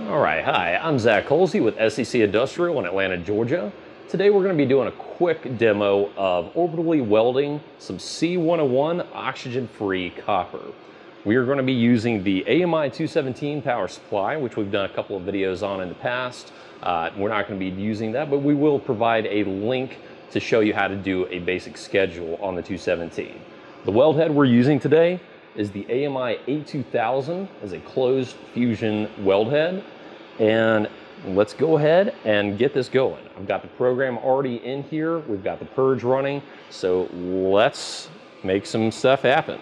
All right, hi, I'm Zach Colsey with SEC Industrial in Atlanta, Georgia. Today we're going to be doing a quick demo of orbitally welding some C101 oxygen-free copper. We are going to be using the AMI 217 power supply, which we've done a couple of videos on in the past. We're not going to be using that, but we will provide a link to show you how to do a basic schedule on the 217. The weld head we're using today is the AMI 82000 as a closed fusion weld head. And let's go ahead and get this going. I've got the program already in here. We've got the purge running. So let's make some stuff happen.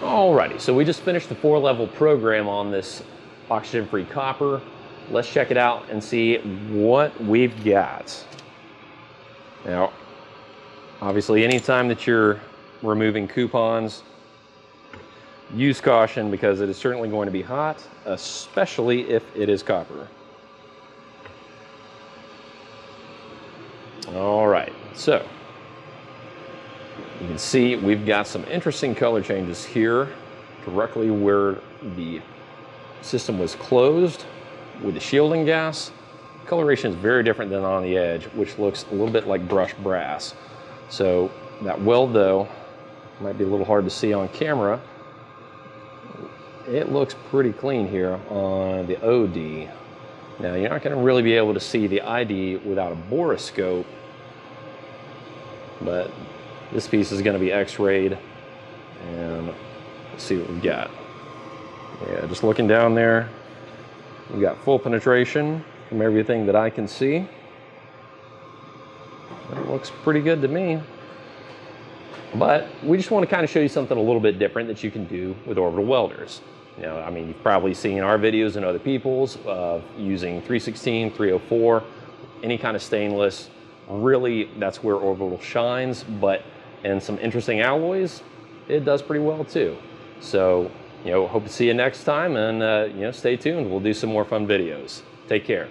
Alrighty, so we just finished the 4-level program on this oxygen-free copper. Let's check it out and see what we've got. Now, obviously, anytime that you're removing coupons, use caution because it is certainly going to be hot, especially if it is copper. All right, so you can see we've got some interesting color changes here directly where the system was closed with the shielding gas. Coloration is very different than on the edge, which looks a little bit like brushed brass. So that weld, though, might be a little hard to see on camera. It looks pretty clean here on the OD. Now, you're not going to really be able to see the ID without a borescope, but this piece is going to be x-rayed, and let's see what we've got. Yeah, just looking down there, we've got full penetration from everything that I can see. That looks pretty good to me. But we just want to kind of show you something a little bit different that you can do with orbital welders. You know, I mean, you've probably seen our videos and other people's of using 316, 304, any kind of stainless. Really, that's where orbital shines, but in some interesting alloys, it does pretty well too. So, you know, hope to see you next time, and you know, stay tuned. We'll do some more fun videos. Take care.